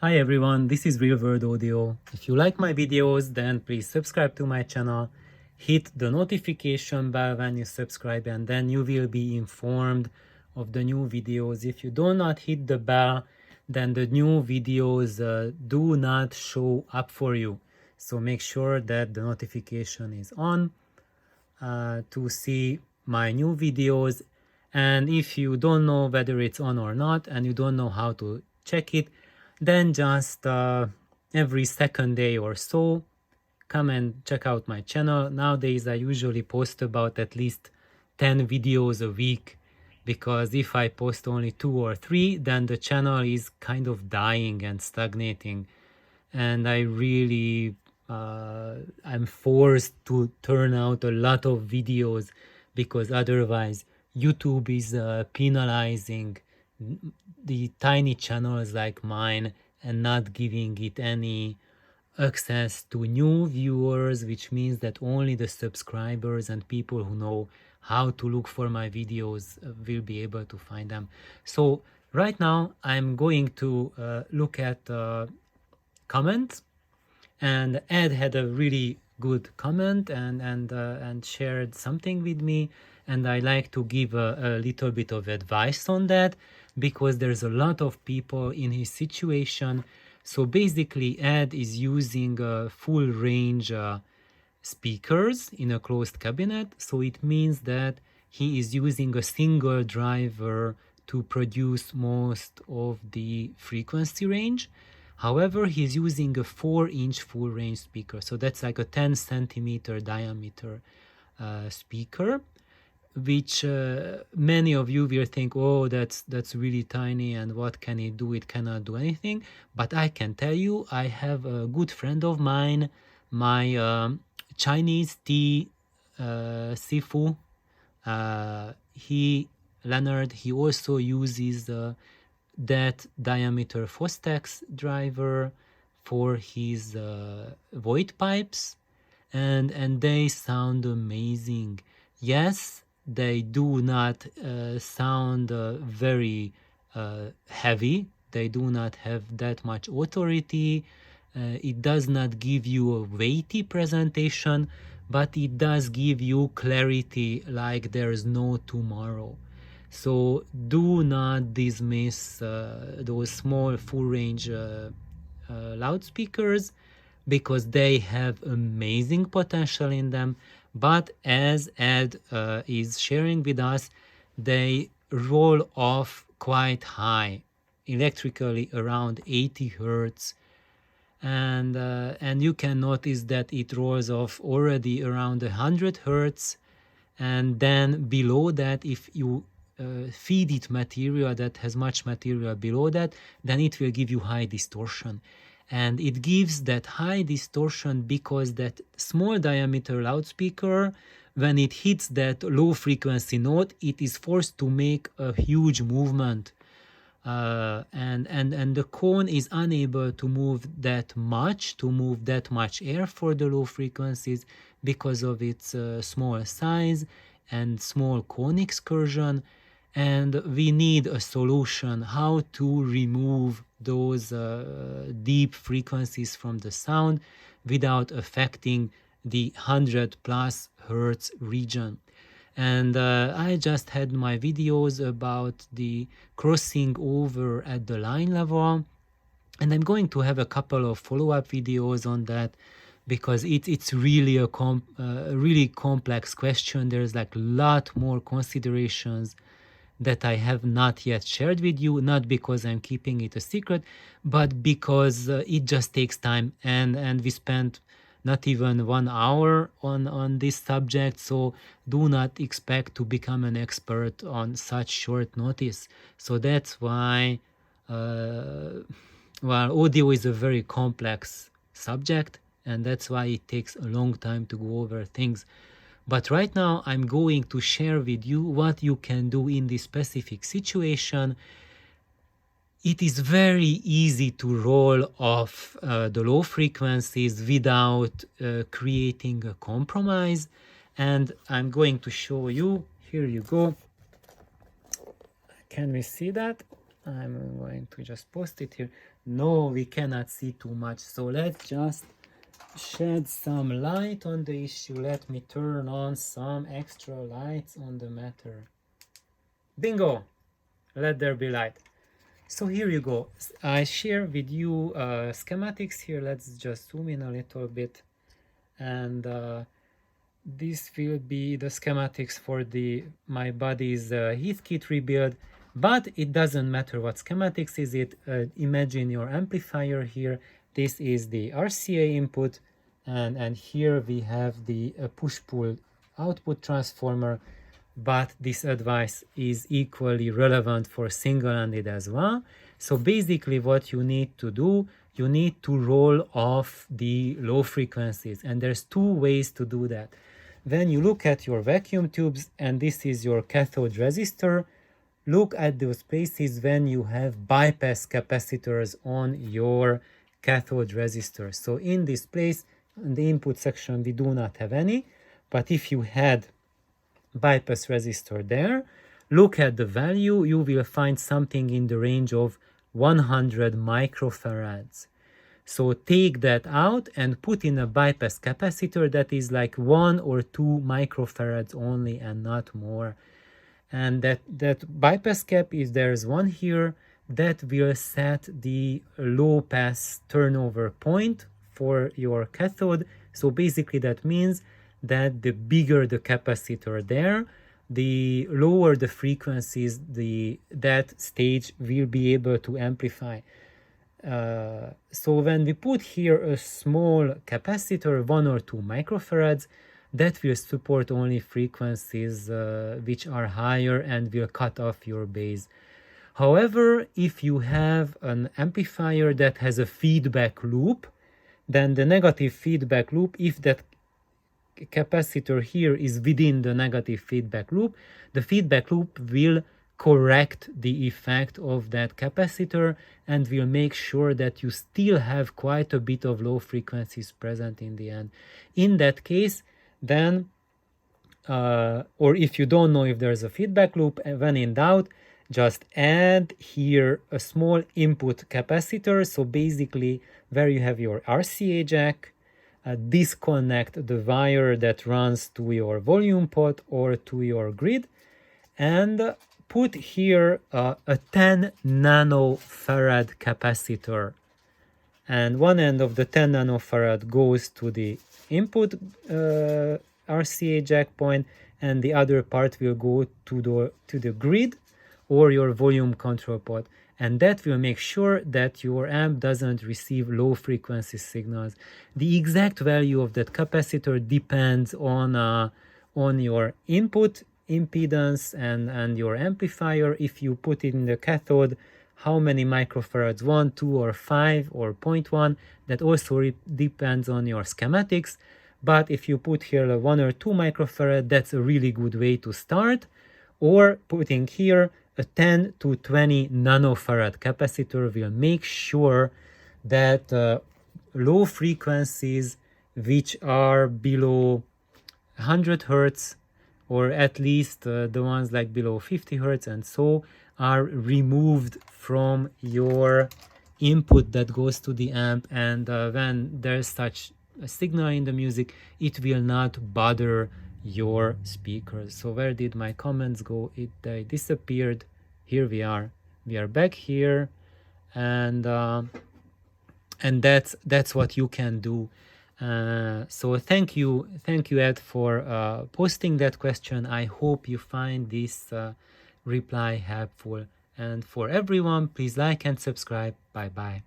Hi everyone, this is Real World Audio. If you like my videos, then please subscribe to my channel, hit the notification bell when you subscribe, and then you will be informed of the new videos. If you do not hit the bell, then the new videos do not show up for you. So make sure that the notification is on to see my new videos. And if you don't know whether it's on or not and you don't know how to check it, then just every second day or so come and check out my channel. Nowadays I usually post about at least 10 videos a week, because if I post only 2 or 3, then the channel is kind of dying and stagnating, and I really I'm forced to turn out a lot of videos, because otherwise YouTube is penalizing the tiny channels like mine and not giving it any access to new viewers, which means that only the subscribers and people who know how to look for my videos will be able to find them. So right now I'm going to look at comments, and Ed had a really good comment and shared something with me, and I like to give a little bit of advice on that, because there's a lot of people in his situation. So basically Ed is using full range speakers in a closed cabinet, so it means that he is using a single driver to produce most of the frequency range. However, he's using a 4-inch full range speaker, so that's like a 10 centimeter diameter speaker, which many of you will think, oh, that's really tiny, and what can it do? It cannot do anything. But I can tell you, I have a good friend of mine, my Chinese tea Sifu. Leonard, he also uses that diameter Fostex driver for his void pipes, and they sound amazing. Yes, they do not sound very heavy. They do not have that much authority. It does not give you a weighty presentation, but it does give you clarity like there's no tomorrow. So do not dismiss those small full range loudspeakers, because they have amazing potential in them. But as Ed is sharing with us, they roll off quite high, electrically around 80 hertz. And you can notice that it rolls off already around 100 hertz, and then below that, if you feed it material that has much material below that, then it will give you high distortion. And it gives that high distortion because that small diameter loudspeaker, when it hits that low frequency note, it is forced to make a huge movement, and the cone is unable to move that much air for the low frequencies, because of its small size and small cone excursion. And we need a solution how to remove those deep frequencies from the sound without affecting the 100 plus hertz region. And I just had my videos about the crossing over at the line level, and I'm going to have a couple of follow-up videos on that, because it's really a really complex question. There's like a lot more considerations that I have not yet shared with you, not because I'm keeping it a secret, but because it just takes time, and we spent not even 1 hour on this subject, so do not expect to become an expert on such short notice. So that's why well, audio is a very complex subject, and that's why it takes a long time to go over things. But right now I'm going to share with you what you can do in this specific situation. It is very easy to roll off the low frequencies without creating a compromise. And I'm going to show you. Here you go. Can we see that? I'm going to just post it here. No, we cannot see too much. So let's just shed some light on the issue. Let me turn on some extra lights on the matter. Bingo! Let there be light. So here you go. I share with you schematics here. Let's just zoom in a little bit. And this will be the schematics for my body's Heathkit rebuild. But it doesn't matter what schematics is it. Imagine your amplifier here. This is the RCA input. And here we have the push-pull output transformer. But this advice is equally relevant for single-ended as well. So basically what you need to do, you need to roll off the low frequencies. And there's two ways to do that. When you look at your vacuum tubes, and this is your cathode resistor, look at those places when you have bypass capacitors on your cathode resistor. So in this place, in the input section, we do not have any. But if you had bypass resistor there, look at the value, you will find something in the range of 100 microfarads. So take that out and put in a bypass capacitor that is like 1 or 2 microfarads only and not more. And that bypass cap, if there's one here, that will set the low pass turnover point for your cathode. So basically that means that the bigger the capacitor there, the lower the frequencies that stage will be able to amplify. So when we put here a small capacitor, 1 or 2 microfarads, that will support only frequencies which are higher and will cut off your base. However, if you have an amplifier that has a feedback loop, then the negative feedback loop, if that capacitor here is within the negative feedback loop, the feedback loop will correct the effect of that capacitor and will make sure that you still have quite a bit of low frequencies present in the end. In that case, then, or if you don't know if there's a feedback loop, when in doubt, just add here a small input capacitor. So basically where you have your RCA jack, disconnect the wire that runs to your volume pot or to your grid, and put here a 10 nanofarad capacitor. And one end of the 10 nanofarad goes to the input RCA jack point, and the other part will go to the grid or your volume control pot. And that will make sure that your amp doesn't receive low frequency signals. The exact value of that capacitor depends on your input impedance and your amplifier. If you put it in the cathode, how many microfarads, 1, 2, or 5, or 0.1, that also depends on your schematics. But if you put here a 1 or 2 microfarad, that's a really good way to start. Or putting here a 10 to 20 nanofarad capacitor will make sure that low frequencies which are below 100 hertz, or at least the ones like below 50 hertz and so, are removed from your input that goes to the amp. And when there's such a signal in the music, it will not bother your speakers. So where did my comments go? They disappeared. Here we are back here, and that's what you can do. So thank you Ed for posting that question. I hope you find this reply helpful, and for everyone, please like and subscribe. Bye bye.